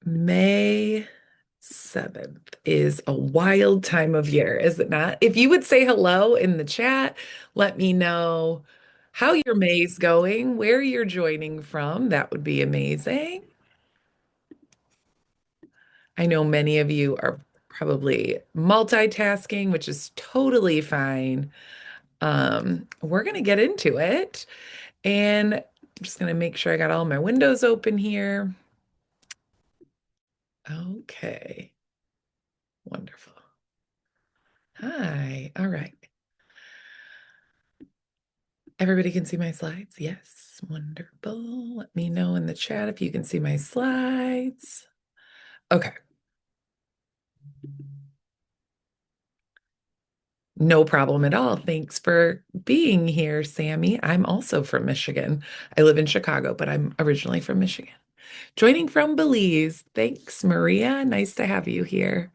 May 7th is a wild time of year, is it not? If you would say hello in the chat, let me know how your May's going, where you're joining from. That would be amazing. I know many of you are probably multitasking, which is totally fine. We're going to get into it, and I'm just going to make sure I got all my windows open here. Okay, wonderful. Hi. All right. Everybody can see my slides? Yes. Wonderful. Let me know in the chat if you can see my slides. Okay. No problem at all. Thanks for being here, Sammy. I'm also from Michigan. I live in Chicago, but I'm originally from Michigan. Joining from Belize. Thanks, Maria. Nice to have you here.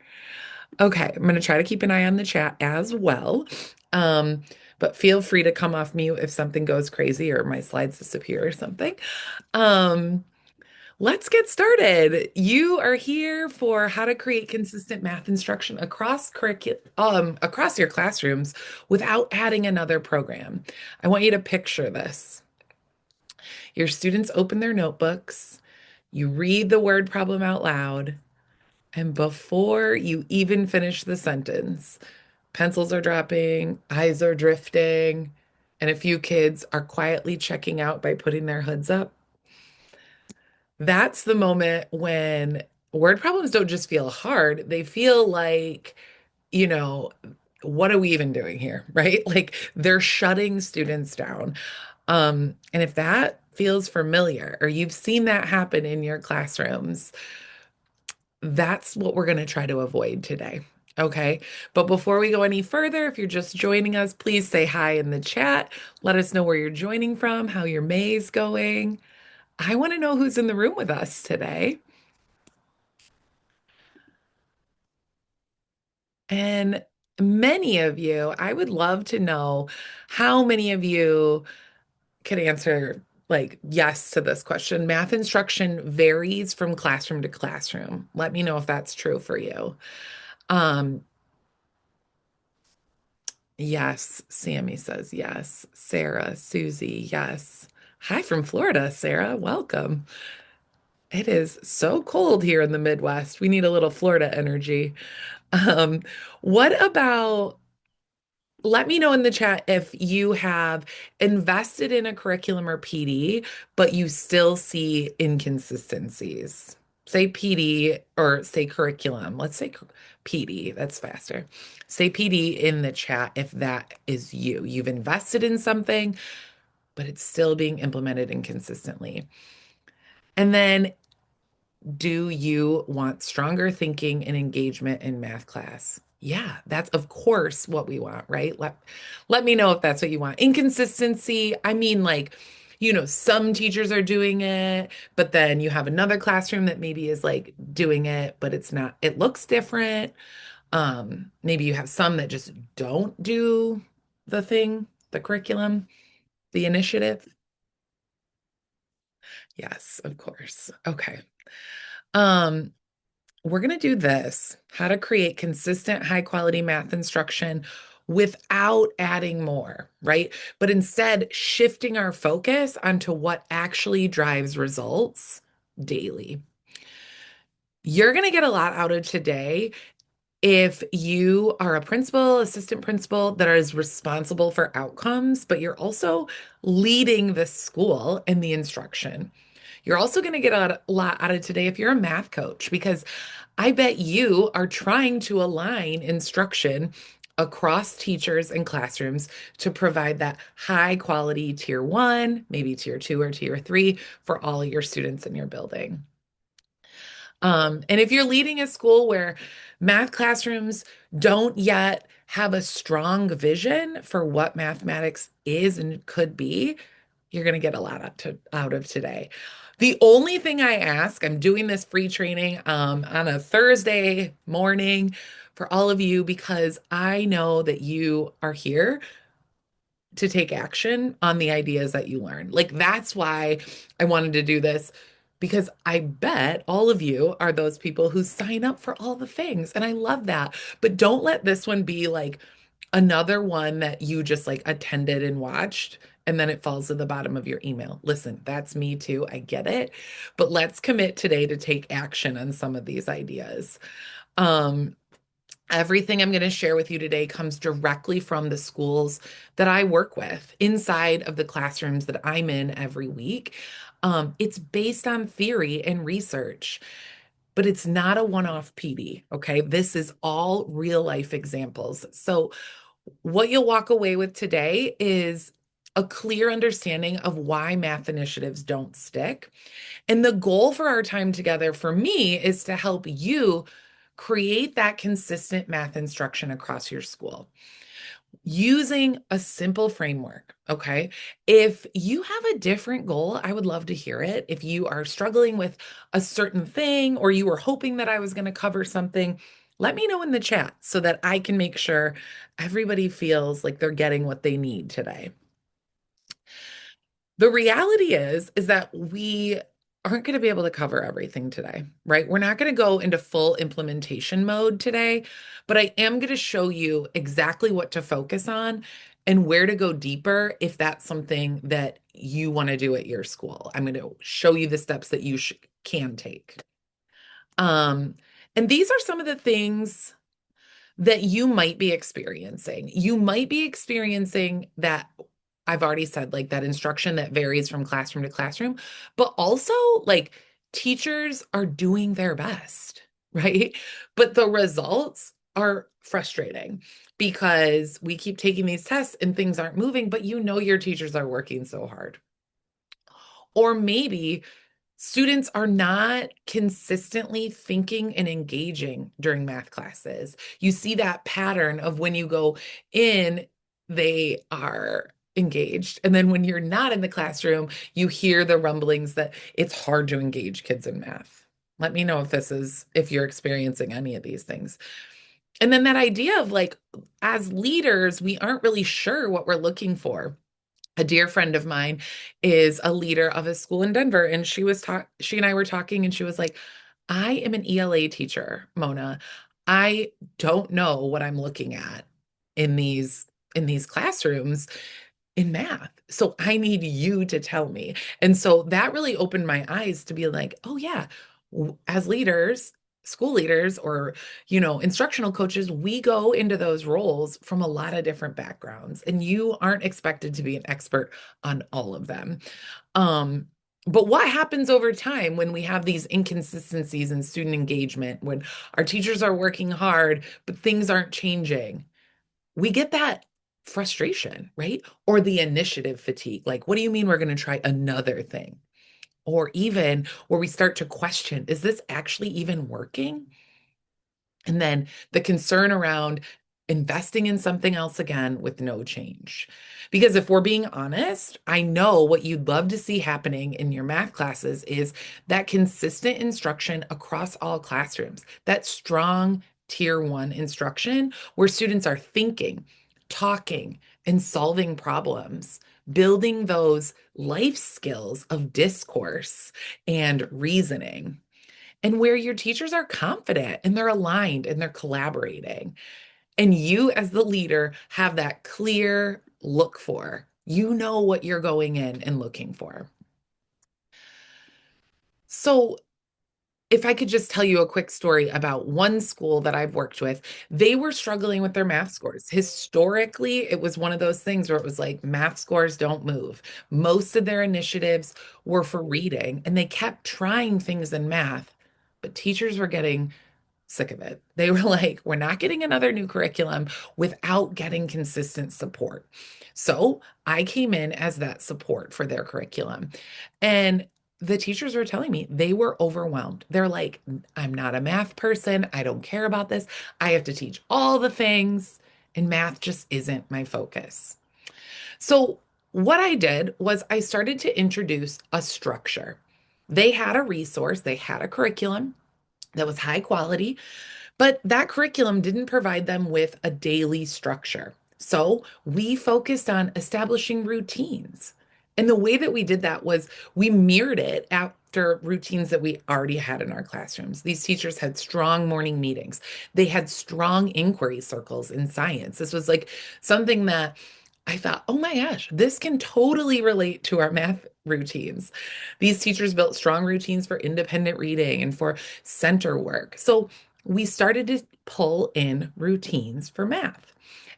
Okay, I'm going to try to keep an eye on the chat as well. Um, but feel free to come off mute if something goes crazy or my slides disappear or something. Um, let's get started. You are here for how to create consistent math instruction across your classrooms without adding another program. I want you to picture this. Your students open their notebooks, you read the word problem out loud, and before you even finish the sentence, pencils are dropping, eyes are drifting, and a few kids are quietly checking out by putting their hoods up. That's the moment when word problems don't just feel hard, they feel like, you know, what are we even doing here, right? Like they're shutting students down. And if that feels familiar or you've seen that happen in your classrooms, that's what we're going to try to avoid today. Okay. But before we go any further, if you're just joining us, please say hi in the chat. Let us know where you're joining from, how your May's going. I want to know who's in the room with us today. And many of you, I would love to know how many of you could answer like yes to this question. Math instruction varies from classroom to classroom. Let me know if that's true for you. Um, yes, Sammy says yes. Sarah, Susie, yes. Hi from Florida, Sarah. Welcome. It is so cold here in the Midwest. We need a little Florida energy. Um, what about let me know in the chat if you have invested in a curriculum or PD, but you still see inconsistencies. Say PD or say curriculum. Let's say PD. That's faster. Say PD in the chat if that is you. You've invested in something, but it's still being implemented inconsistently. And then do you want stronger thinking and engagement in math class? Yeah, that's of course what we want, right? Let me know if that's what you want. Inconsistency, I mean like, some teachers are doing it, but then you have another classroom that maybe is like doing it, but it's not, it looks different. Maybe you have some that just don't do the thing, the curriculum, the initiative. Yes, of course. Okay. Um, We're going to do this, how to create consistent, high quality math instruction without adding more, right? But instead, shifting our focus onto what actually drives results daily. You're going to get a lot out of today if you are a principal, assistant principal that is responsible for outcomes, but you're also leading the school in the instruction. You're also going to get a lot out of today if you're a math coach, because I bet you are trying to align instruction across teachers and classrooms to provide that high quality tier one, maybe tier two or tier three for all of your students in your building. And if you're leading a school where math classrooms don't yet have a strong vision for what mathematics is and could be, you're going to get a lot out of today. The only thing I ask, I'm doing this free training on a Thursday morning for all of you because I know that you are here to take action on the ideas that you learn. Like that's why I wanted to do this because I bet all of you are those people who sign up for all the things. And I love that. But don't let this one be like another one that you just like attended and watched. And then it falls to the bottom of your email. Listen, that's me too. I get it. But let's commit today to take action on some of these ideas. Um, Everything I'm going to share with you today comes directly from the schools that I work with inside of the classrooms that I'm in every week. It's based on theory and research, but it's not a one-off PD. Okay. This is all real life examples. So, what you'll walk away with today is a clear understanding of why math initiatives don't stick. And the goal for our time together for me is to help you create that consistent math instruction across your school using a simple framework. Okay. If you have a different goal, I would love to hear it. If you are struggling with a certain thing or you were hoping that I was going to cover something, let me know in the chat so that I can make sure everybody feels like they're getting what they need today. The reality is that we aren't going to be able to cover everything today, right? We're not going to go into full implementation mode today, but I am going to show you exactly what to focus on and where to go deeper if that's something that you want to do at your school. I'm going to show you the steps that you can take. Um, and these are some of the things that you might be experiencing. You might be experiencing that I've already said, like that instruction that varies from classroom to classroom, but also like teachers are doing their best, right? But the results are frustrating because we keep taking these tests and things aren't moving, but you know your teachers are working so hard. Or maybe students are not consistently thinking and engaging during math classes. You see that pattern of when you go in, they are engaged. And then when you're not in the classroom, you hear the rumblings that it's hard to engage kids in math. Let me know if you're experiencing any of these things. And then that idea of like, as leaders, we aren't really sure what we're looking for. A dear friend of mine is a leader of a school in Denver, and she and I were talking, and she was like, I am an ELA teacher, Mona. I don't know what I'm looking at in these classrooms in math. So I need you to tell me. And so that really opened my eyes to be like, oh yeah, as leaders, school leaders or, instructional coaches, we go into those roles from a lot of different backgrounds and you aren't expected to be an expert on all of them. Um, but what happens over time when we have these inconsistencies in student engagement, when our teachers are working hard, but things aren't changing? We get that frustration, right? Or the initiative fatigue. Like, what do you mean we're going to try another thing? Or even where we start to question, is this actually even working? And then the concern around investing in something else again with no change. Because if we're being honest, I know what you'd love to see happening in your math classes is that consistent instruction across all classrooms, that strong tier 1 instruction where students are thinking, talking, and solving problems, building those life skills of discourse and reasoning and where your teachers are confident and they're aligned and they're collaborating. And you, as the leader, have that clear look for. You know what you're going in and looking for. So, if I could just tell you a quick story about one school that I've worked with, they were struggling with their math scores. Historically, it was one of those things where it was like math scores don't move. Most of their initiatives were for reading, and they kept trying things in math, but teachers were getting sick of it. They were like, we're not getting another new curriculum without getting consistent support. So I came in as that support for their curriculum. And the teachers were telling me they were overwhelmed. They're like, I'm not a math person. I don't care about this. I have to teach all the things, and math just isn't my focus. So, what I did was I started to introduce a structure. They had a resource, they had a curriculum that was high quality, but that curriculum didn't provide them with a daily structure. So we focused on establishing routines. And the way that we did that was we mirrored it after routines that we already had in our classrooms. These teachers had strong morning meetings. They had strong inquiry circles in science. This was like something that I thought, oh my gosh, this can totally relate to our math routines. These teachers built strong routines for independent reading and for center work. So we started to pull in routines for math.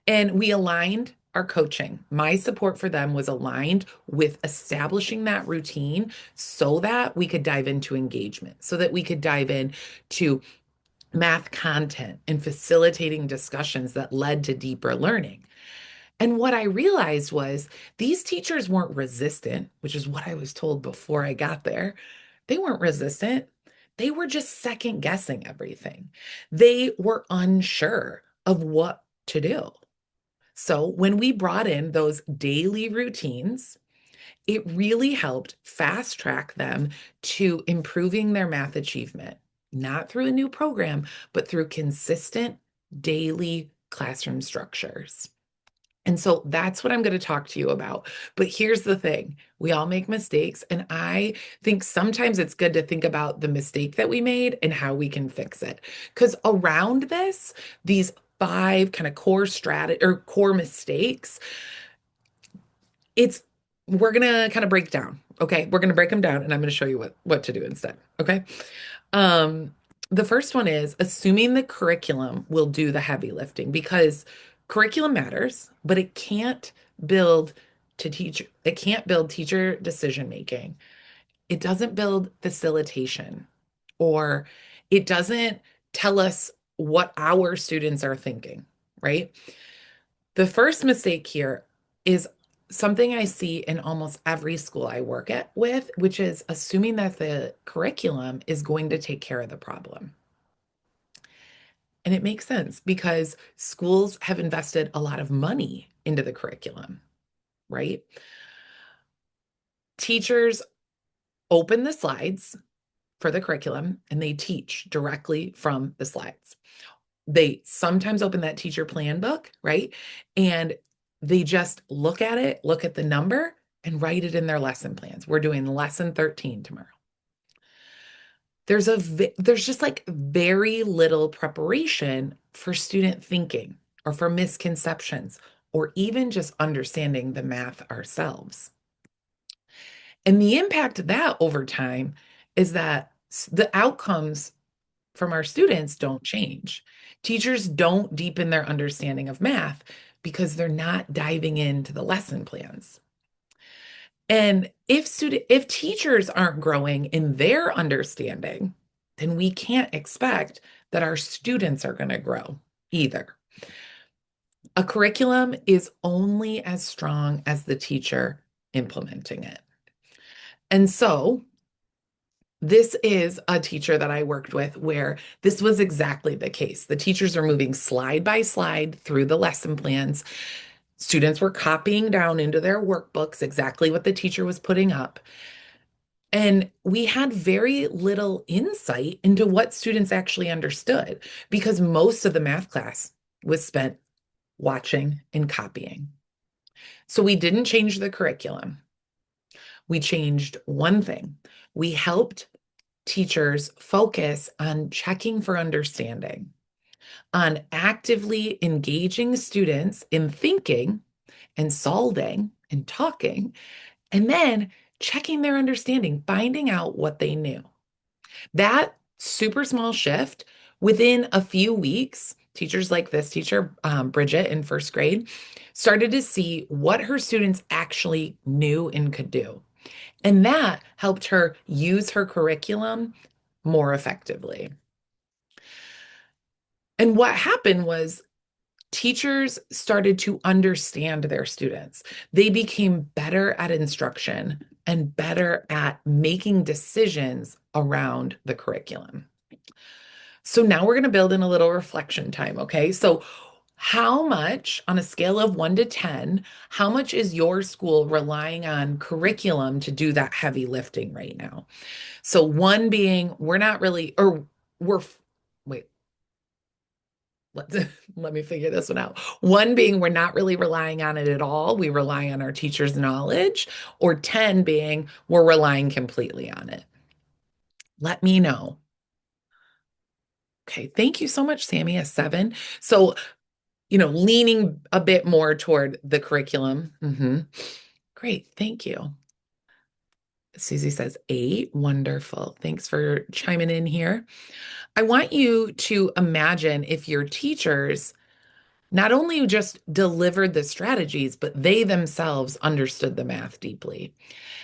And we aligned our coaching. My support for them was aligned with establishing that routine so that we could dive into engagement, so that we could dive in to math content and facilitating discussions that led to deeper learning. And what I realized was these teachers weren't resistant, which is what I was told before I got there. They weren't resistant. They were just second guessing everything. They were unsure of what to do. So when we brought in those daily routines, it really helped fast track them to improving their math achievement, not through a new program, but through consistent daily classroom structures. And so that's what I'm going to talk to you about. But here's the thing, we all make mistakes. And I think sometimes it's good to think about the mistake that we made and how we can fix it. Because around this, these five kind of core strategy or core mistakes, it's we're gonna kind of break down. Okay. We're gonna break them down and I'm gonna show you what to do instead. Okay. Um, the first one is assuming the curriculum will do the heavy lifting because curriculum matters, but it can't build teacher decision making. It doesn't build facilitation or it doesn't tell us what our students are thinking, right? The first mistake here is something I see in almost every school I work at with, which is assuming that the curriculum is going to take care of the problem. And it makes sense because schools have invested a lot of money into the curriculum, right? Teachers open the slides for the curriculum and they teach directly from the slides. They sometimes open that teacher plan book, right? And they just look at it, look at the number, and write it in their lesson plans. We're doing lesson 13 tomorrow. There's just like very little preparation for student thinking or for misconceptions or even just understanding the math ourselves. And the impact of that over time is that the outcomes from our students don't change. Teachers don't deepen their understanding of math because they're not diving into the lesson plans. And if teachers aren't growing in their understanding, then we can't expect that our students are going to grow either. A curriculum is only as strong as the teacher implementing it. And so this is a teacher that I worked with where this was exactly the case. The teachers are moving slide by slide through the lesson plans. Students were copying down into their workbooks exactly what the teacher was putting up. And we had very little insight into what students actually understood because most of the math class was spent watching and copying. So we didn't change the curriculum. We changed one thing. We helped teachers focus on checking for understanding, on actively engaging students in thinking and solving and talking, and then checking their understanding, finding out what they knew. That super small shift within a few weeks, teachers like this teacher, Bridget in first grade, started to see what her students actually knew and could do. And that helped her use her curriculum more effectively. And what happened was teachers started to understand their students. They became better at instruction and better at making decisions around the curriculum. So now we're going to build in a little reflection time, okay? So how much, on a scale of 1 to 10, how much is your school relying on curriculum to do that heavy lifting right now? So one being we're not really, or we're, wait, let's let me figure this one out. One being we're not really relying on it at all. We rely on our teachers' knowledge, or 10 being we're relying completely on it. Let me know. Okay, thank you so much, Sammy. A 7. So, leaning a bit more toward the curriculum. Great, thank you. Susie says 8. Wonderful. Thanks for chiming in here. I want you to imagine if your teachers not only just delivered the strategies, but they themselves understood the math deeply.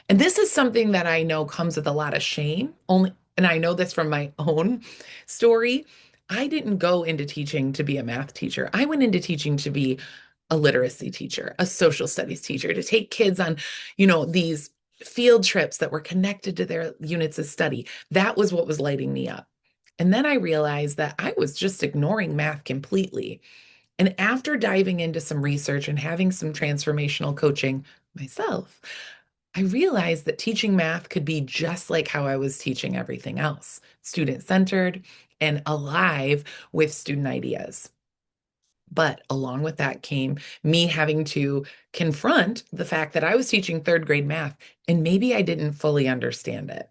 And this is something that I know comes with a lot of shame. Only, and I know this from my own story. I didn't go into teaching to be a math teacher. I went into teaching to be a literacy teacher, a social studies teacher, to take kids on, these field trips that were connected to their units of study. That was what was lighting me up. And then I realized that I was just ignoring math completely. And after diving into some research and having some transformational coaching myself, I realized that teaching math could be just like how I was teaching everything else, student centered and alive with student ideas. But along with that came me having to confront the fact that I was teaching third grade math and maybe I didn't fully understand it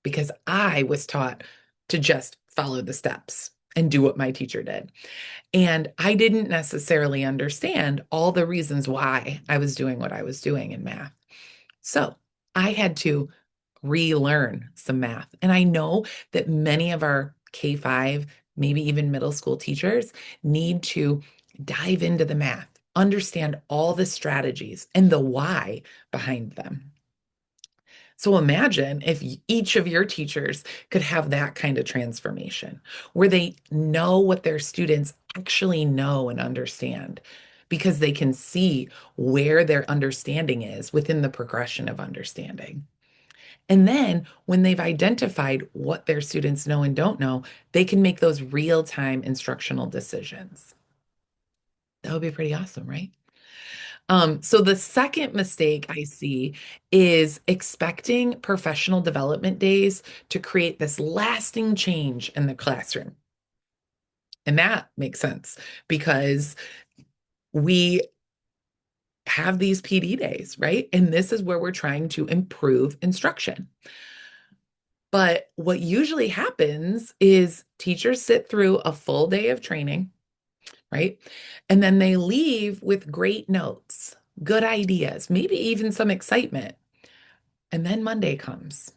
because I was taught to just follow the steps and do what my teacher did. And I didn't necessarily understand all the reasons why I was doing what I was doing in math. So I had to relearn some math. And I know that many of our K-5, maybe even middle school teachers need to dive into the math, understand all the strategies and the why behind them. So imagine if each of your teachers could have that kind of transformation where they know what their students actually know and understand because they can see where their understanding is within the progression of understanding. And then when they've identified what their students know and don't know, they can make those real-time instructional decisions. That would be pretty awesome, right? So the second mistake I see is expecting professional development days to create this lasting change in the classroom. And that makes sense because we have these PD days, right? And this is where we're trying to improve instruction. But what usually happens is teachers sit through a full day of training, right? And then they leave with great notes, good ideas, maybe even some excitement. And then Monday comes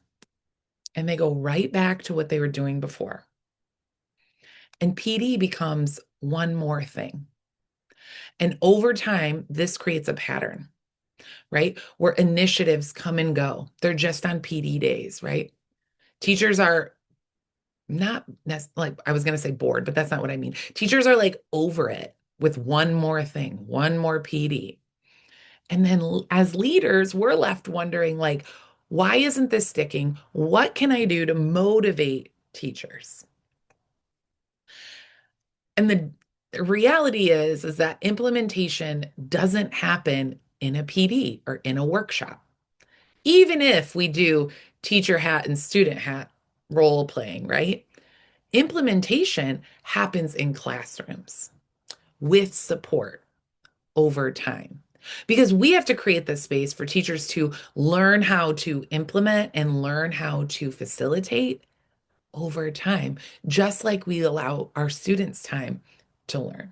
and they go right back to what they were doing before. And PD becomes one more thing. And over time, this creates a pattern, right? Where initiatives come and go. They're just on PD days, right? Teachers are not like I was going to say bored, but that's not what I mean. Teachers are like over it with one more thing, one more PD. And then as leaders, we're left wondering like, why isn't this sticking? What can I do to motivate teachers? And the reality is that implementation doesn't happen in a PD or in a workshop. Even if we do teacher hat and student hat role playing, right? Implementation happens in classrooms with support over time because we have to create the space for teachers to learn how to implement and learn how to facilitate over time, just like we allow our students time to learn.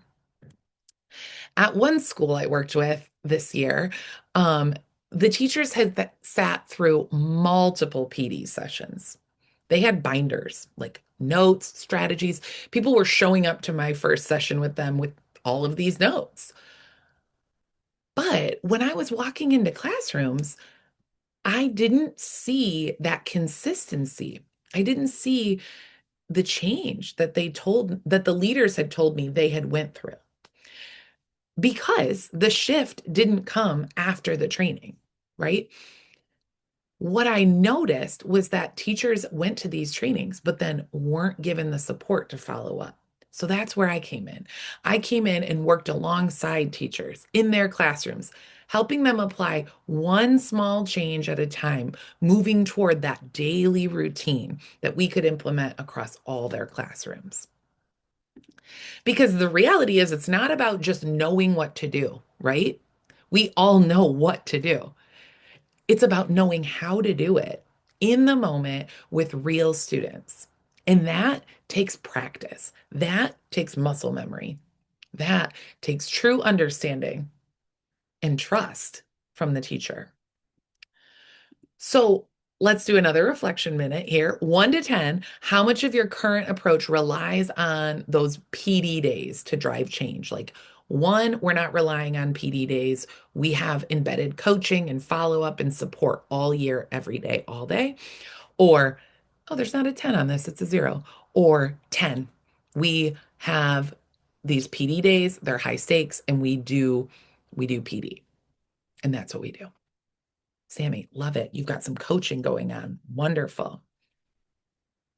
At one school I worked with this year, um, the teachers had sat through multiple PD sessions. They had binders, like notes, strategies. People were showing up to my first session with them with all of these notes. But when I was walking into classrooms, I didn't see that consistency. I didn't see the change that the leaders had told me they had went through because the shift didn't come after the training, right? What I noticed was that teachers went to these trainings, but then weren't given the support to follow up. So that's where I came in. I came in and worked alongside teachers in their classrooms, helping them apply one small change at a time, moving toward that daily routine that we could implement across all their classrooms. Because the reality is, it's not about just knowing what to do, right? We all know what to do. It's about knowing how to do it in the moment with real students. And that takes practice. That takes muscle memory. That takes true understanding and trust from the teacher. So let's do another reflection minute here. 1 to 10, how much of your current approach relies on those PD days to drive change? Like, one, we're not relying on PD days. We have embedded coaching and follow up and support all year, every day, all day. Or, oh, there's not a 10 on this, it's a 0. Or 10, we have these PD days, they're high stakes, and we do PD. And that's what we do. Sammy, love it. You've got some coaching going on. Wonderful.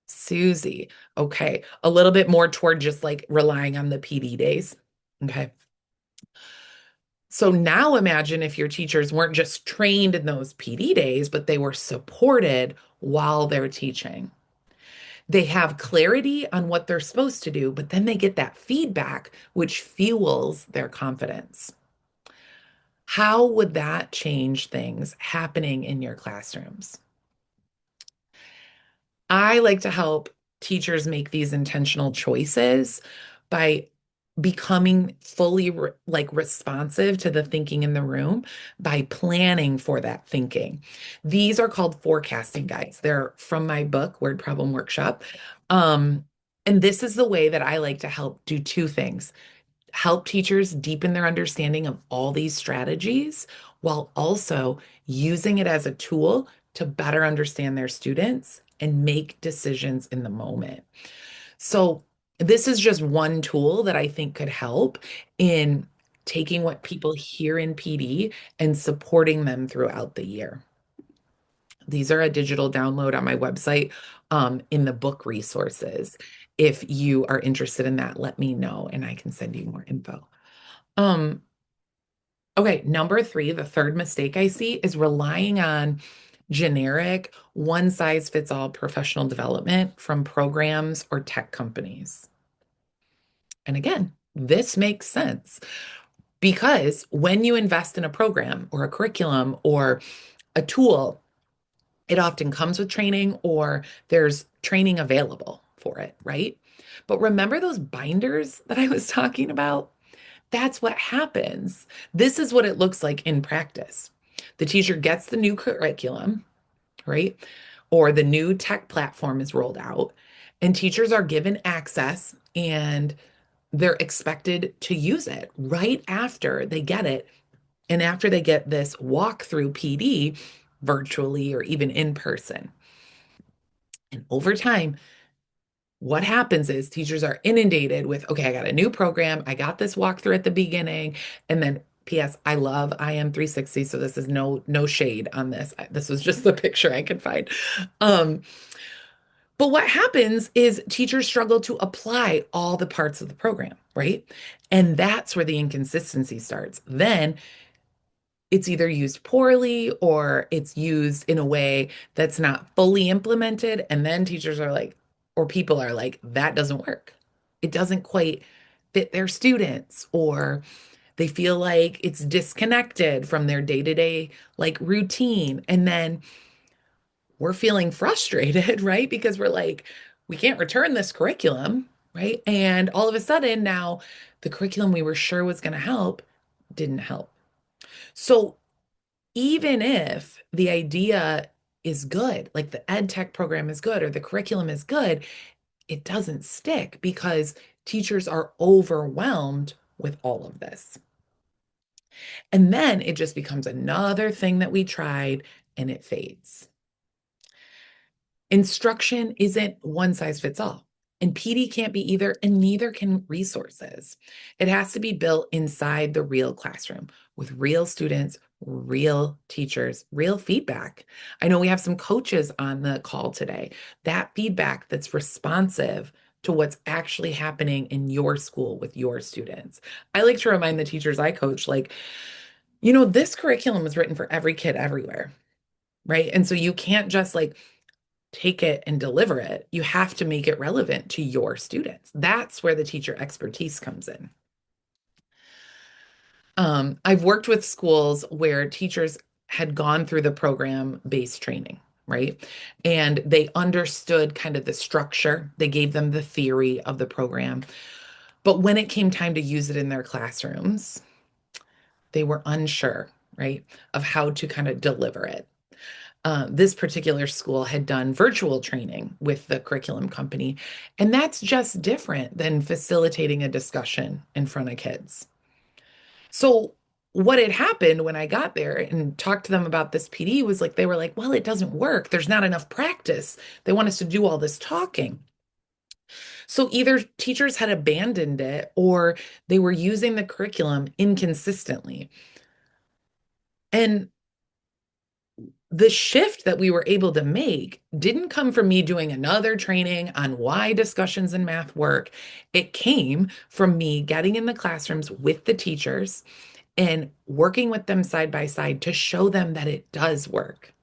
Susie, okay. A little bit more toward just like relying on the PD days. Okay. So now imagine if your teachers weren't just trained in those PD days, but they were supported while they're teaching. They have clarity on what they're supposed to do, but then they get that feedback, which fuels their confidence. How would that change things happening in your classrooms? I like to help teachers make these intentional choices by becoming fully like responsive to the thinking in the room by planning for that thinking. These are called forecasting guides. They're from my book, Word Problem Workshop. Um, and this is the way that I like to help do two things: help teachers deepen their understanding of all these strategies while also using it as a tool to better understand their students and make decisions in the moment. So, this is just one tool that I think could help in taking what people hear in PD and supporting them throughout the year. These are a digital download on my website, in the book resources. If you are interested in that, let me know and I can send you more info. Um, okay, number three, the third mistake I see is relying on generic, one size fits all professional development from programs or tech companies. And again, this makes sense because when you invest in a program or a curriculum or a tool, it often comes with training or there's training available for it, right? But remember those binders that I was talking about? That's what happens. This is what it looks like in practice. The teacher gets the new curriculum, right? Or the new tech platform is rolled out, and teachers are given access and they're expected to use it right after they get it. And after they get this walkthrough PD virtually or even in person. And over time, what happens is teachers are inundated with, okay, I got a new program. I got this walkthrough at the beginning. And then PS, I love IM 360. So this is no shade on this. This was just the picture I could find. Um, but what happens is teachers struggle to apply all the parts of the program, right? And that's where the inconsistency starts. Then it's either used poorly or it's used in a way that's not fully implemented. And then teachers are like, or people are like, that doesn't work. It doesn't quite fit their students, or they feel like it's disconnected from their day-to-day like routine. And then we're feeling frustrated, right? Because we're like, we can't return this curriculum, right? And all of a sudden now the curriculum we were sure was going to help didn't help. So even if the idea is good, like the ed tech program is good or the curriculum is good, it doesn't stick because teachers are overwhelmed with all of this. And then it just becomes another thing that we tried and it fades. Instruction isn't one size fits all. And PD can't be either, and neither can resources. It has to be built inside the real classroom with real students, real teachers, real feedback. I know we have some coaches on the call today. That feedback that's responsive to what's actually happening in your school with your students. I like to remind the teachers I coach, like, this curriculum is written for every kid everywhere, right? And so you can't just like take it and deliver it. You have to make it relevant to your students. That's where the teacher expertise comes in. I've worked with schools where teachers had gone through the program-based training, right? And they understood kind of the structure. They gave them the theory of the program. But when it came time to use it in their classrooms, they were unsure, right, of how to kind of deliver it. This particular school had done virtual training with the curriculum company, and that's just different than facilitating a discussion in front of kids. So, what had happened when I got there and talked to them about this PD was like, they were like, well, it doesn't work. There's not enough practice. They want us to do all this talking. So, either teachers had abandoned it or they were using the curriculum inconsistently. And the shift that we were able to make didn't come from me doing another training on why discussions in math work. It came from me getting in the classrooms with the teachers and working with them side by side to show them that it does work.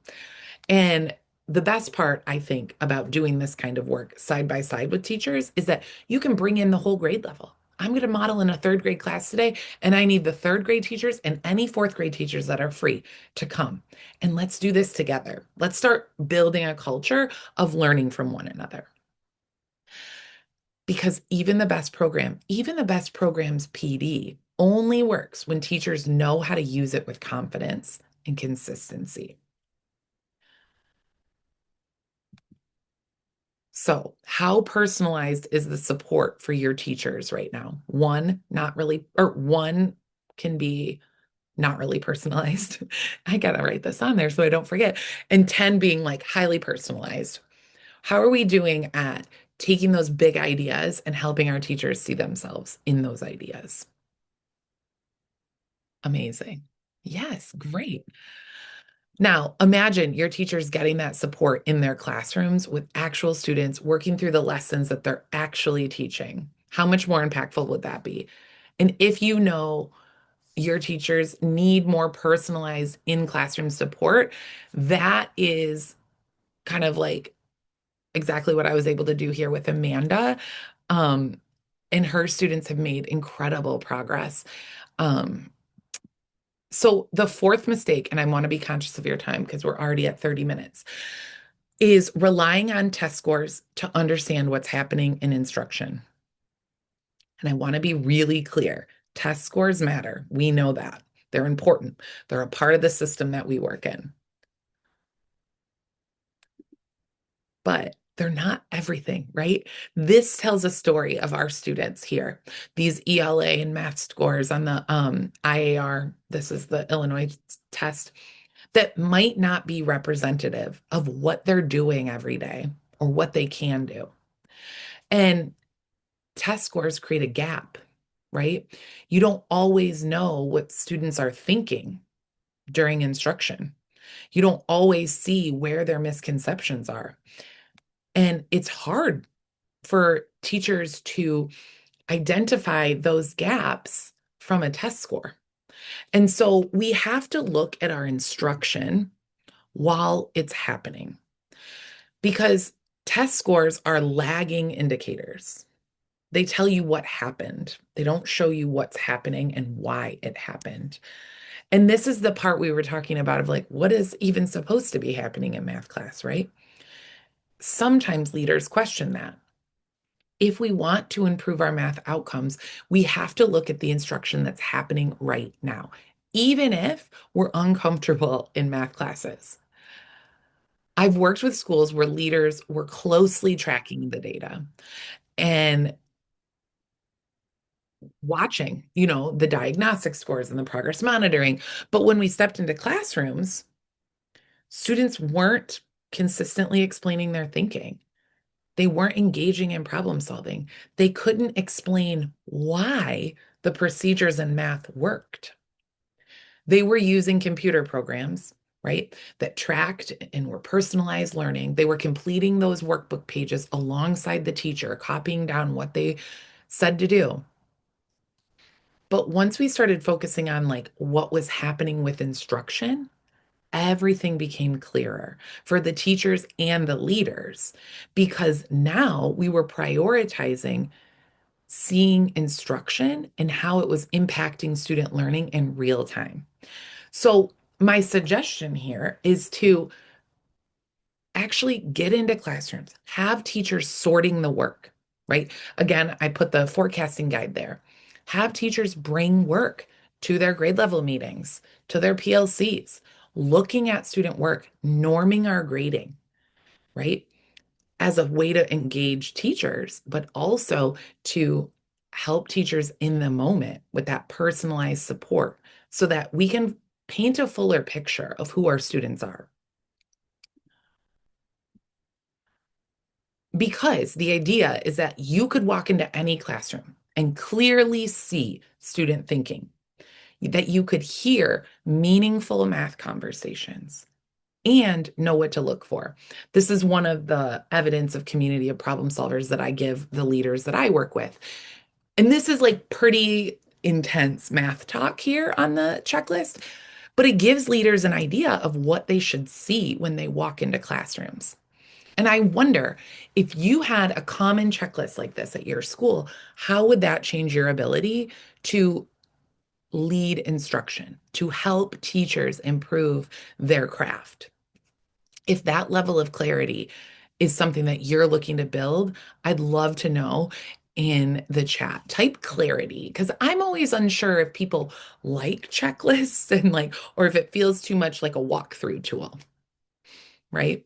And the best part, I think, about doing this kind of work side by side with teachers is that you can bring in the whole grade level. I'm going to model in a third grade class today, and I need the third grade teachers and any fourth grade teachers that are free to come. And let's do this together. Let's start building a culture of learning from one another. Because even the best program's PD only works when teachers know how to use it with confidence and consistency. So, how personalized is the support for your teachers right now? One, not really, or one can be not really personalized. I gotta write this on there so I don't forget. And 10 being like highly personalized. How are we doing at taking those big ideas and helping our teachers see themselves in those ideas? Amazing. Yes, great. Now, imagine your teachers getting that support in their classrooms with actual students working through the lessons that they're actually teaching. How much more impactful would that be? And if you know your teachers need more personalized in classroom support, that is kind of like exactly what I was able to do here with Amanda. Um, and her students have made incredible progress. Um, so the fourth mistake, and I want to be conscious of your time because we're already at 30 minutes, is relying on test scores to understand what's happening in instruction. And I want to be really clear. Test scores matter. We know that. They're important. They're a part of the system that we work in, but they're not everything, right? This tells a story of our students here. These ELA and math scores on the IAR, this is the Illinois test, that might not be representative of what they're doing every day or what they can do. And test scores create a gap, right? You don't always know what students are thinking during instruction. You don't always see where their misconceptions are. And it's hard for teachers to identify those gaps from a test score. And so we have to look at our instruction while it's happening because test scores are lagging indicators. They tell you what happened. They don't show you what's happening and why it happened. And this is the part we were talking about of like, what is even supposed to be happening in math class, right? Sometimes leaders question that. If we want to improve our math outcomes, we have to look at the instruction that's happening right now, even if we're uncomfortable in math classes. I've worked with schools where leaders were closely tracking the data and watching, the diagnostic scores and the progress monitoring. But when we stepped into classrooms, students weren't consistently explaining their thinking. They weren't engaging in problem solving. They couldn't explain why the procedures in math worked. They were using computer programs, right, that tracked and were personalized learning. They were completing those workbook pages alongside the teacher, copying down what they said to do. But once we started focusing on like what was happening with instruction, everything became clearer for the teachers and the leaders because now we were prioritizing seeing instruction and how it was impacting student learning in real time. So, my suggestion here is to actually get into classrooms, have teachers sorting the work, right? Again, I put the forecasting guide there. Have teachers bring work to their grade level meetings, to their PLCs, looking at student work, norming our grading, right? As a way to engage teachers, but also to help teachers in the moment with that personalized support so that we can paint a fuller picture of who our students are. Because the idea is that you could walk into any classroom and clearly see student thinking, that you could hear meaningful math conversations and know what to look for. This is one of the evidence of community of problem solvers that I give the leaders that I work with. And this is like pretty intense math talk here on the checklist, but it gives leaders an idea of what they should see when they walk into classrooms. And I wonder if you had a common checklist like this at your school, how would that change your ability to lead instruction, to help teachers improve their craft? If that level of clarity is something that you're looking to build, I'd love to know in the chat. Type clarity because I'm always unsure if people like checklists and like, or if it feels too much like a walkthrough tool, right?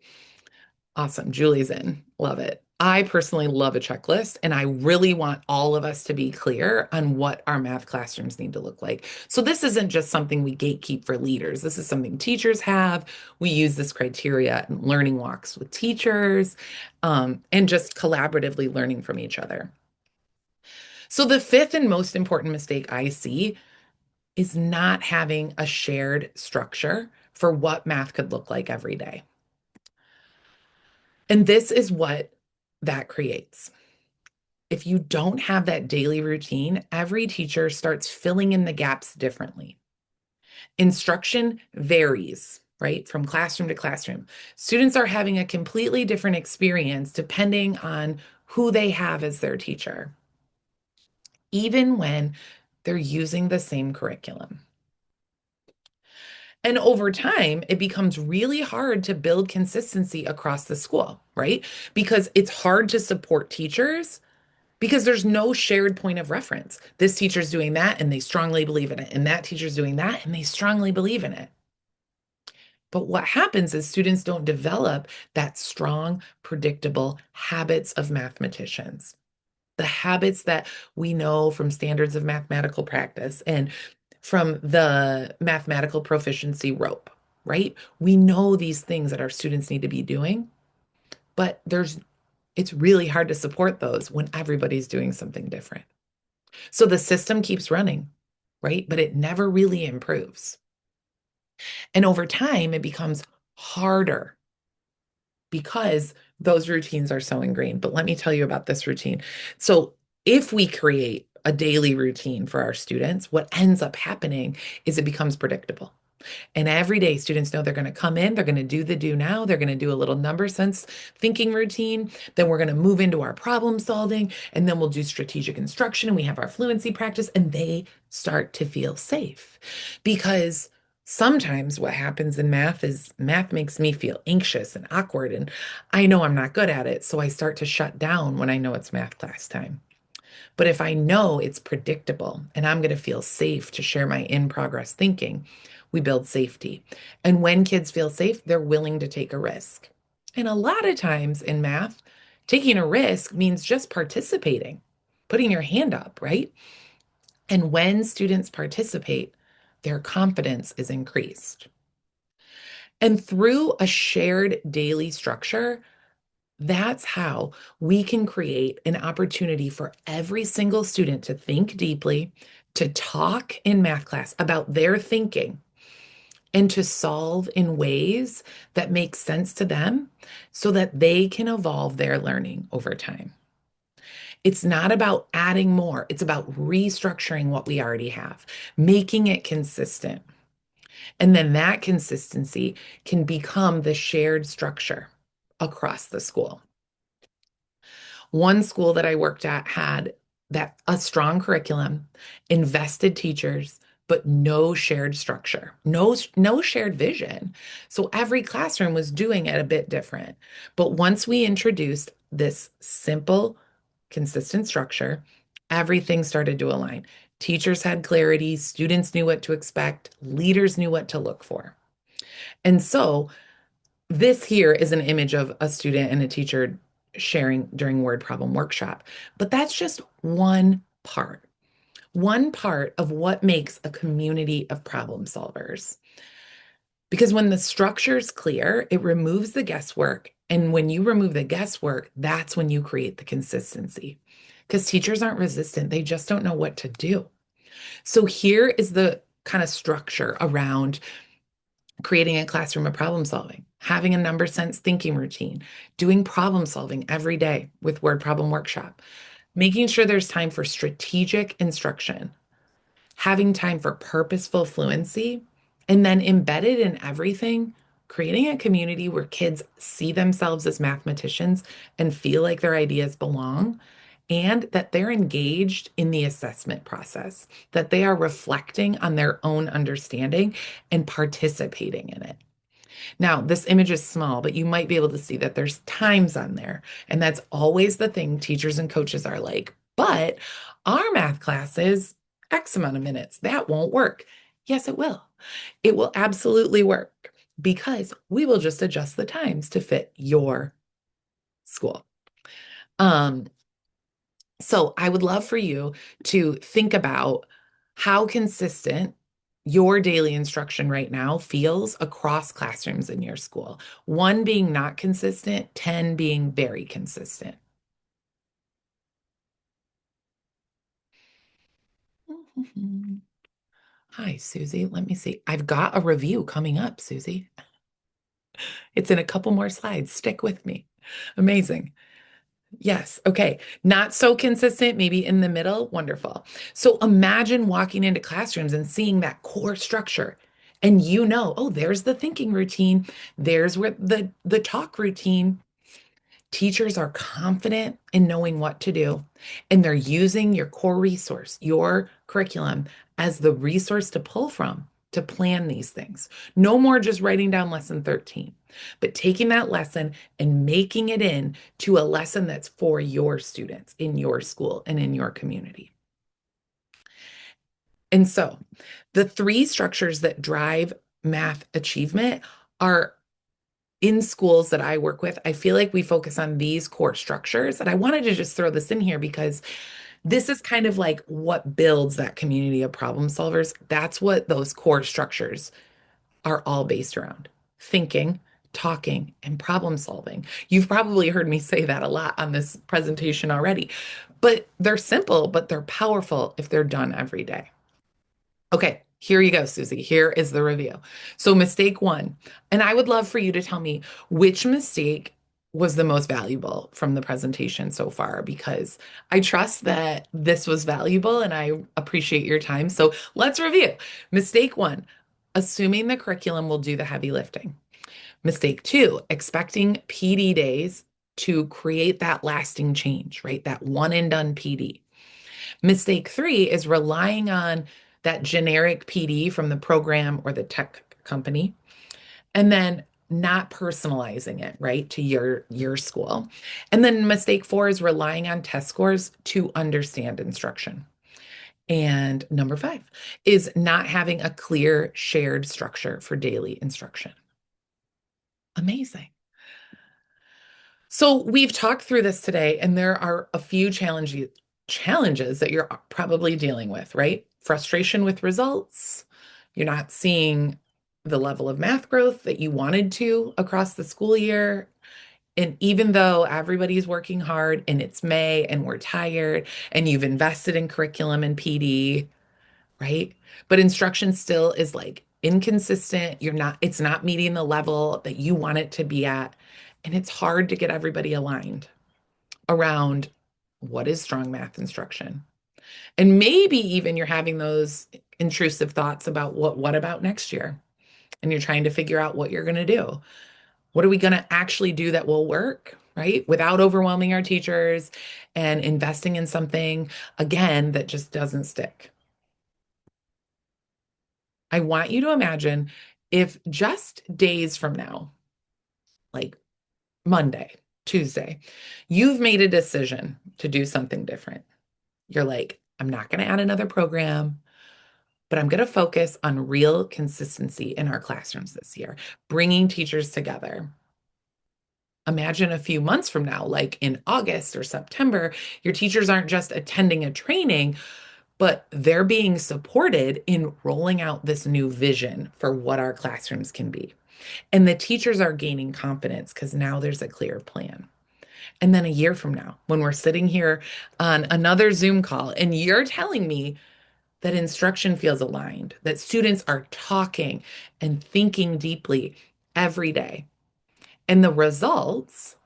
Awesome. Julie's in. Love it. I personally love a checklist, and I really want all of us to be clear on what our math classrooms need to look like. So, this isn't just something we gatekeep for leaders. This is something teachers have. We use this criteria in learning walks with teachers and just collaboratively learning from each other. So, the fifth and most important mistake I see is not having a shared structure for what math could look like every day. And this is what that creates. If you don't have that daily routine, every teacher starts filling in the gaps differently. Instruction varies, right, from classroom to classroom. Students are having a completely different experience depending on who they have as their teacher, even when they're using the same curriculum. And over time, it becomes really hard to build consistency across the school, right? Because it's hard to support teachers because there's no shared point of reference. This teacher's doing that and they strongly believe in it. And that teacher's doing that and they strongly believe in it. But what happens is students don't develop that strong, predictable habits of mathematicians, the habits that we know from standards of mathematical practice and from the mathematical proficiency rope, right? We know these things that our students need to be doing, but it's really hard to support those when everybody's doing something different. So the system keeps running, right? But it never really improves. And over time, it becomes harder because those routines are so ingrained. But let me tell you about this routine. So if we create a daily routine for our students, what ends up happening is it becomes predictable. And every day, students know they're going to come in, they're going to do the do now, they're going to do a little number sense thinking routine. Then we're going to move into our problem solving, and then we'll do strategic instruction, and we have our fluency practice, and they start to feel safe. Because sometimes what happens in math is math makes me feel anxious and awkward, and I know I'm not good at it. So I start to shut down when I know it's math class time. But if I know it's predictable and I'm going to feel safe to share my in progress thinking, we build safety. And when kids feel safe, they're willing to take a risk. And a lot of times in math, taking a risk means just participating, putting your hand up, right? And when students participate, their confidence is increased. And through a shared daily structure, that's how we can create an opportunity for every single student to think deeply, to talk in math class about their thinking, and to solve in ways that make sense to them so that they can evolve their learning over time. It's not about adding more, it's about restructuring what we already have, making it consistent. And then that consistency can become the shared structure across the school. One school that I worked at had that a strong curriculum, invested teachers, but no shared structure, no shared vision. So every classroom was doing it a bit different. But once we introduced this simple, consistent structure, everything started to align. Teachers had clarity, students knew what to expect, leaders knew what to look for. And so this here is an image of a student and a teacher sharing during word problem workshop, but that's just one part of what makes a community of problem solvers. Because when the structure is clear, it removes the guesswork. And when you remove the guesswork, that's when you create the consistency. Because teachers aren't resistant, they just don't know what to do. So here is the kind of structure around creating a classroom of problem solving, having a number sense thinking routine, doing problem solving every day with word problem workshop, making sure there's time for strategic instruction, having time for purposeful fluency, and then embedded in everything, creating a community where kids see themselves as mathematicians and feel like their ideas belong, and that they're engaged in the assessment process, that they are reflecting on their own understanding and participating in it. Now, this image is small, but you might be able to see that there's times on there. And that's always the thing teachers and coaches are like, but our math class is X amount of minutes. That won't work. Yes, it will. It will absolutely work because we will just adjust the times to fit your school. Um, so I would love for you to think about how consistent your daily instruction right now feels across classrooms in your school. One being not consistent, 10 being very consistent. Hi, Susie. Let me see. I've got a review coming up, Susie. It's in a couple more slides. Stick with me. Amazing. Yes. Okay. Not so consistent, maybe in the middle. Wonderful. So imagine walking into classrooms and seeing that core structure. And oh, there's the thinking routine. There's where the talk routine. Teachers are confident in knowing what to do, and they're using your core resource, your curriculum, as the resource to pull from to plan these things. No more just writing down lesson 13, but taking that lesson and making it into a lesson that's for your students in your school and in your community. And so the three structures that drive math achievement are in schools that I work with. I feel like we focus on these core structures. And I wanted to just throw this in here because this is kind of like what builds that community of problem solvers. That's what those core structures are all based around: thinking, talking, and problem solving. You've probably heard me say that a lot on this presentation already, but they're simple, but they're powerful if they're done every day. Okay, here you go, Susie. Here is the review. So, mistake one, and I would love for you to tell me which mistake was the most valuable from the presentation so far, because I trust that this was valuable and I appreciate your time. So, let's review. Mistake one, assuming the curriculum will do the heavy lifting. Mistake two, expecting PD days to create that lasting change, right? That one and done PD. Mistake three is relying on that generic PD from the program or the tech company, and then not personalizing it, right, to your school. And then mistake four is relying on test scores to understand instruction. And number five is not having a clear shared structure for daily instruction. Amazing. So we've talked through this today, and there are a few challenges that you're probably dealing with, right? Frustration with results. You're not seeing the level of math growth that you wanted to across the school year. And even though everybody's working hard and it's May and we're tired and you've invested in curriculum and PD, right? But instruction still is like inconsistent. It's not meeting the level that you want it to be at. And it's hard to get everybody aligned around what is strong math instruction. And maybe even you're having those intrusive thoughts about what about next year? And you're trying to figure out what you're going to do. What are we going to actually do that will work, right? Without overwhelming our teachers and investing in something, again, that just doesn't stick. I want you to imagine if just days from now, like Monday, Tuesday, you've made a decision to do something different. You're like, I'm not going to add another program, but I'm going to focus on real consistency in our classrooms this year, bringing teachers together. Imagine a few months from now, like in August or September, your teachers aren't just attending a training, but they're being supported in rolling out this new vision for what our classrooms can be. And the teachers are gaining confidence because now there's a clear plan. And then a year from now, when we're sitting here on another Zoom call and you're telling me that instruction feels aligned, that students are talking and thinking deeply every day, and the results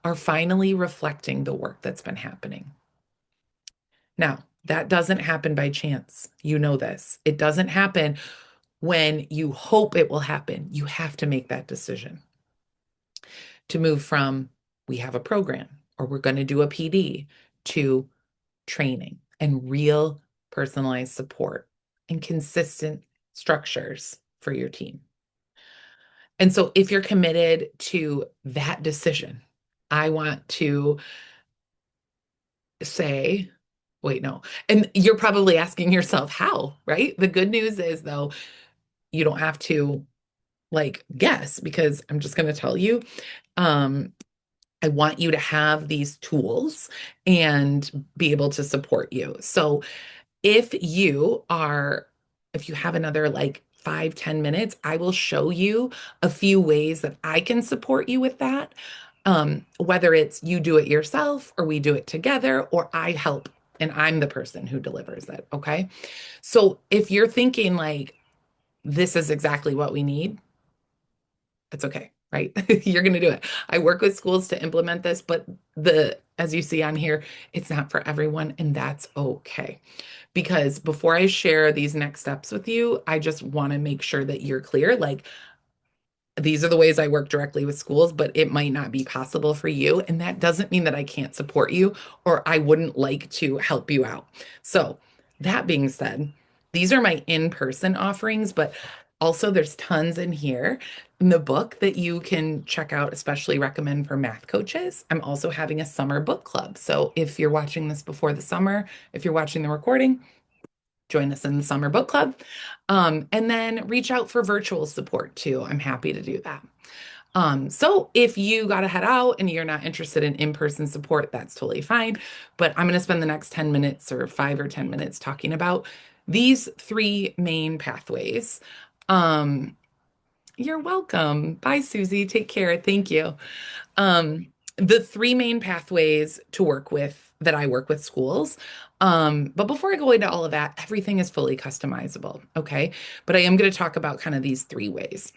are finally reflecting the work that's been happening. Now, that doesn't happen by chance. You know this. It doesn't happen when you hope it will happen. You have to make that decision to move from we have a program or we're going to do a PD to training and real personalized support and consistent structures for your team. And so if you're committed to that decision, I want to say, wait, no. And you're probably asking yourself how, right? The good news is, though, you don't have to like guess because I'm just going to tell you. Um, I want you to have these tools and be able to support you. So if you are, if you have another like 5, 10 minutes, I will show you a few ways that I can support you with that. Whether it's you do it yourself or we do it together or I help and I'm the person who delivers it. Okay. So if you're thinking like, this is exactly what we need, that's okay, right? You're going to do it. I work with schools to implement this, but as you see on here, it's not for everyone, and that's okay. Because before I share these next steps with you, I just want to make sure that you're clear. Like, these are the ways I work directly with schools, but it might not be possible for you. And that doesn't mean that I can't support you or I wouldn't like to help you out. So, that being said, these are my in-person offerings, but also there's tons in here in the book that you can check out, especially recommend for math coaches. I'm also having a summer book club. So, if you're watching this before the summer, if you're watching the recording, join us in the summer book club. And then reach out for virtual support too. I'm happy to do that. So if you got to head out and you're not interested in in-person support, that's totally fine. But I'm going to spend the next 10 minutes or 5 or 10 minutes talking about these three main pathways. Um, you're welcome. Bye, Susie. Take care. Thank you. Um, the three main pathways to work with that I work with schools. But before I go into all of that, everything is fully customizable. Okay. But I am going to talk about kind of these three ways.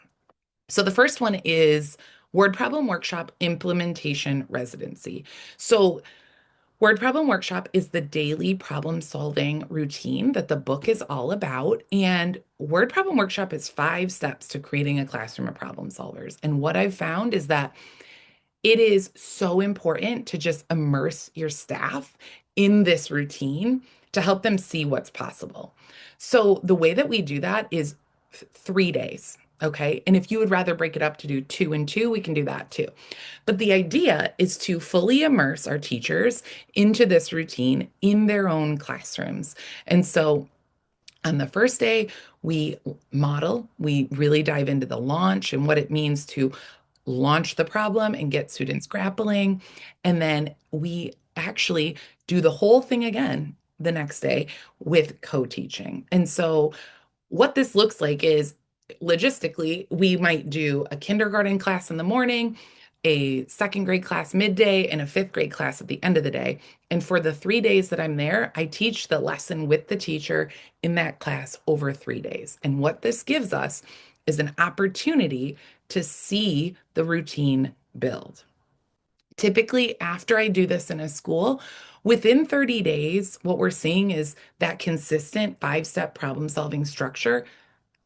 So the first one is Word Problem Workshop Implementation Residency. So Word Problem Workshop is the daily problem solving routine that the book is all about. And Word Problem Workshop is 5 steps to creating a classroom of problem solvers. And what I've found is that it is so important to just immerse your staff in this routine to help them see what's possible. So the way that we do that is 3 days. Okay. And if you would rather break it up to do 2 and 2, we can do that too. But the idea is to fully immerse our teachers into this routine in their own classrooms. And so on the first day, we model, we really dive into the launch and what it means to launch the problem and get students grappling. And then we actually do the whole thing again the next day with co-teaching. And so what this looks like is logistically, we might do a kindergarten class in the morning, a second grade class midday, and a fifth grade class at the end of the day. And for the 3 days that I'm there, I teach the lesson with the teacher in that class over 3 days. And what this gives us is an opportunity to see the routine build. Typically, after I do this in a school, within 30 days, what we're seeing is that consistent 5 step problem solving structure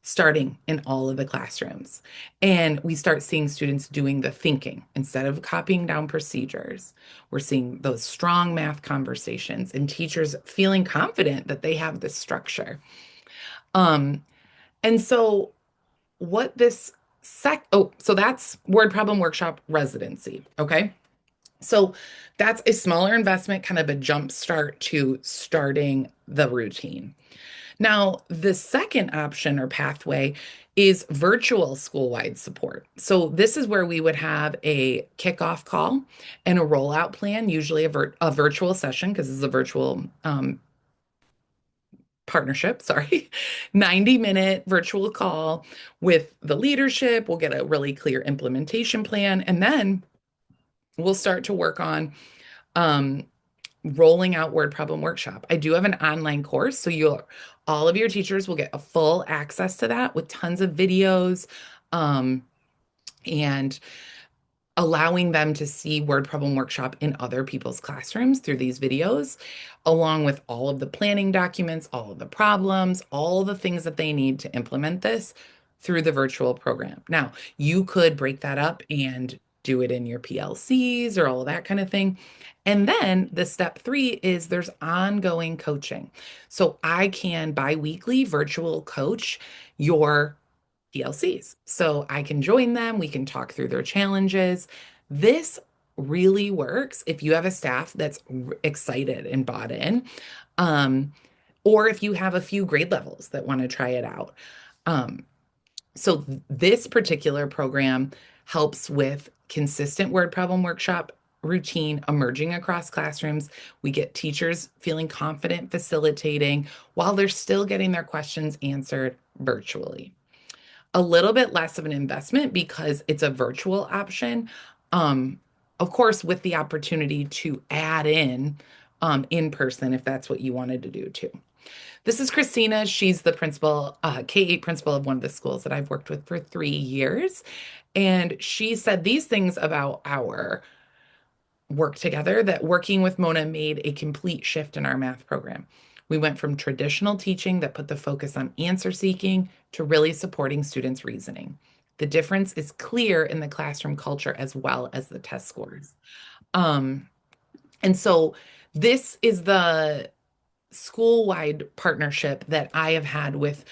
starting in all of the classrooms. And we start seeing students doing the thinking instead of copying down procedures. We're seeing those strong math conversations and teachers feeling confident that they have this structure. Um, And so what this so that's word problem workshop residency. Okay. So that's a smaller investment, kind of a jump start to starting the routine. Now, the second option or pathway is virtual school-wide support. So this is where we would have a kickoff call and a rollout plan, usually a virtual session because it's a virtual partnership, sorry, 90-minute virtual call with the leadership. We'll get a really clear implementation plan, and then we'll start to work on um, rolling out word problem workshop. I do have an online course, so you'll all of your teachers will get a full access to that with tons of videos, um, and allowing them to see word problem workshop in other people's classrooms through these videos, along with all of the planning documents, all of the problems, all the things that they need to implement this through the virtual program. Now, you could break that up and do it in your PLCs or all of that kind of thing. And then the step three is there's ongoing coaching. So I can bi-weekly virtual coach your PLCs. So I can join them, we can talk through their challenges. This really works if you have a staff that's excited and bought in, um, or if you have a few grade levels that want to try it out. Um, so this particular program helps with consistent word problem workshop routine emerging across classrooms. We get teachers feeling confident facilitating while they're still getting their questions answered virtually. A little bit less of an investment because it's a virtual option. Um, of course, with the opportunity to add in person if that's what you wanted to do too. This is Christina. She's the principal, K-8 principal of one of the schools that I've worked with for 3 years. And she said these things about our work together that working with Mona made a complete shift in our math program. We went from traditional teaching that put the focus on answer seeking to really supporting students' reasoning. The difference is clear in the classroom culture as well as the test scores. Um, and so this is the school-wide partnership that I have had with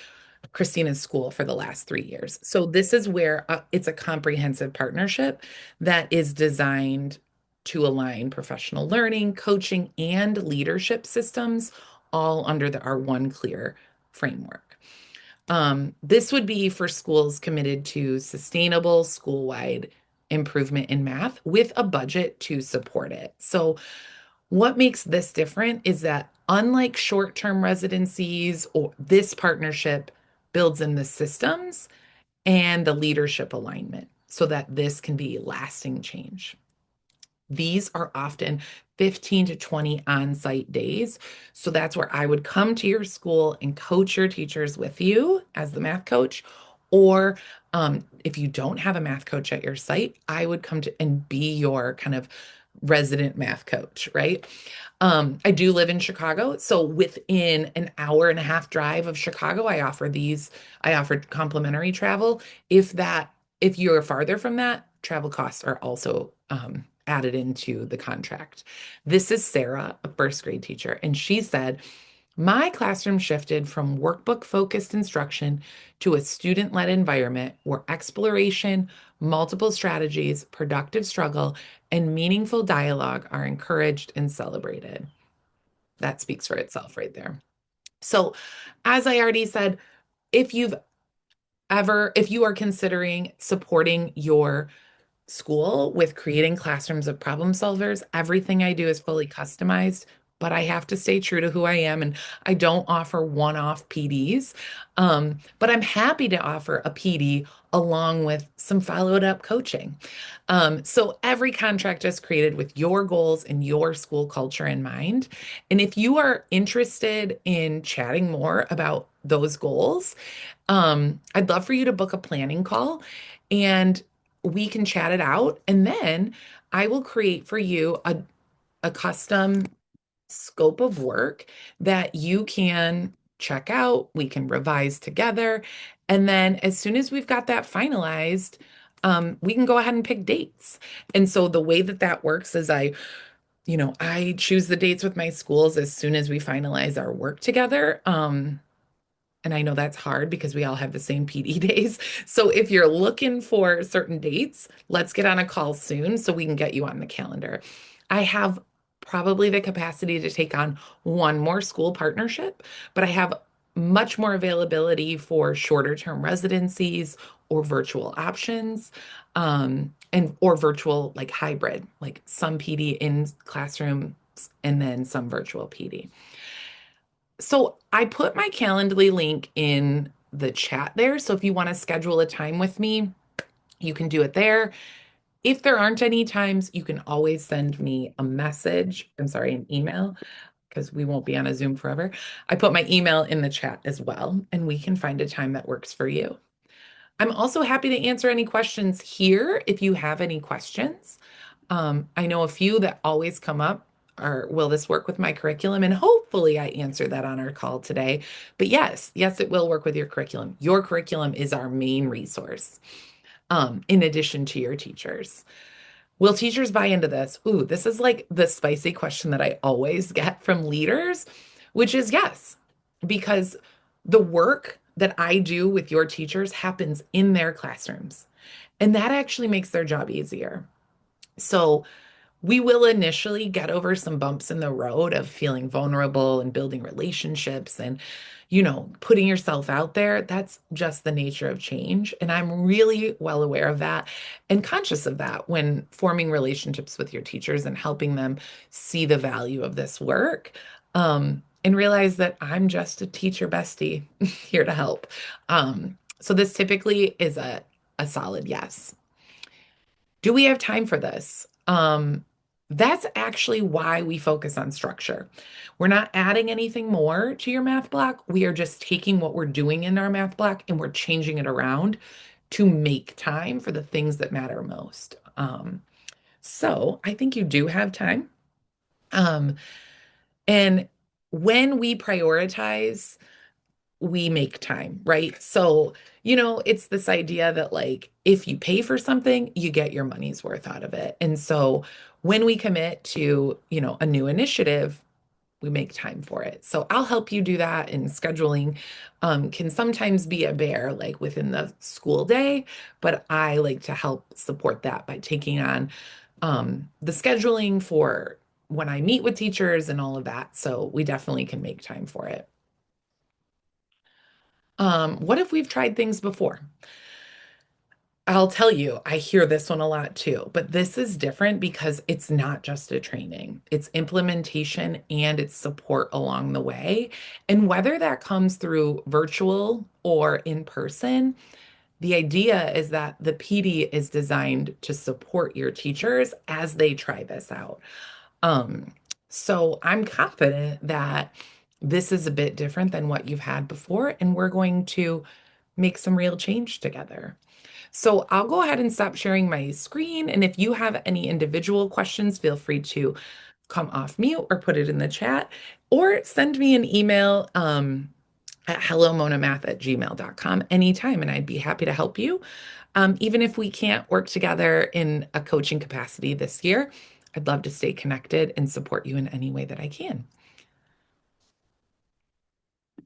Christina's school for the last 3 years. So this is where it's a comprehensive partnership that is designed to align professional learning, coaching, and leadership systems all under our one clear framework. This would be for schools committed to sustainable school-wide improvement in math with a budget to support it. So what makes this different is that unlike short-term residencies, or this partnership builds in the systems and the leadership alignment so that this can be lasting change. These are often 15 to 20 on-site days. So that's where I would come to your school and coach your teachers with you as the math coach. Or if you don't have a math coach at your site, I would come to and be your kind of resident math coach, right? I do live in Chicago, so within an hour and a half drive of Chicago, I offer complimentary travel. If you're farther from that, travel costs are also added into the contract. This is Sarah, a first grade teacher, and she said, my classroom shifted from workbook focused instruction to a student led environment where exploration, multiple strategies, productive struggle, and meaningful dialogue are encouraged and celebrated. That speaks for itself right there. So, as I already said, if you've if you are considering supporting your school with creating classrooms of problem solvers, everything I do is fully customized, but I have to stay true to who I am. And I don't offer one off PDs. But I'm happy to offer a PD along with some followed up coaching. So every contract is created with your goals and your school culture in mind. And if you are interested in chatting more about those goals, I'd love for you to book a planning call and we can chat it out. And then I will create for you a custom scope of work that you can check out. We can revise together. And then as soon as we've got that finalized, we can go ahead and pick dates. And so the way that that works is I choose the dates with my schools as soon as we finalize our work together. And I know that's hard because we all have the same PD days. So if you're looking for certain dates, let's get on a call soon so we can get you on the calendar. I have probably the capacity to take on one more school partnership, but I have much more availability for shorter term residencies or virtual options, and or virtual like hybrid, like some PD in classrooms and then some virtual PD. So I put my Calendly link in the chat there. So if you want to schedule a time with me, you can do it there. If there aren't any times, you can always send me a message. I'm sorry, an email, because we won't be on a Zoom forever. I put my email in the chat as well, and we can find a time that works for you. I'm also happy to answer any questions here if you have any questions. I know a few that always come up are, will this work with my curriculum? And hopefully I answered that on our call today. But yes, yes, it will work with your curriculum. Your curriculum is our main resource, in addition to your teachers. Will teachers buy into this? Ooh, this is like the spicy question that I always get from leaders, which is yes, because the work that I do with your teachers happens in their classrooms, and that actually makes their job easier. So we will initially get over some bumps in the road of feeling vulnerable and building relationships and, putting yourself out there. That's just the nature of change. And I'm really well aware of that and conscious of that when forming relationships with your teachers and helping them see the value of this work. And realize that I'm just a teacher bestie here to help. So this typically is a solid yes. Do we have time for this? That's actually why we focus on structure. We're not adding anything more to your math block. We are just taking what we're doing in our math block and we're changing it around to make time for the things that matter most. So I think you do have time. Um, and when we prioritize, we make time, right? So, it's this idea that like if you pay for something, you get your money's worth out of it. And so when we commit to, a new initiative, we make time for it. So I'll help you do that. And scheduling can sometimes be a bear like within the school day, but I like to help support that by taking on the scheduling for when I meet with teachers and all of that. So we definitely can make time for it. What if we've tried things before? I'll tell you, I hear this one a lot too, but this is different because it's not just a training, it's implementation and it's support along the way. And whether that comes through virtual or in person, the idea is that the PD is designed to support your teachers as they try this out. Um, so I'm confident that this is a bit different than what you've had before, and we're going to make some real change together. So I'll go ahead and stop sharing my screen. And if you have any individual questions, feel free to come off mute or put it in the chat or send me an email at HelloMonaMath@gmail.com anytime, and I'd be happy to help you. Even if we can't work together in a coaching capacity this year, I'd love to stay connected and support you in any way that I can.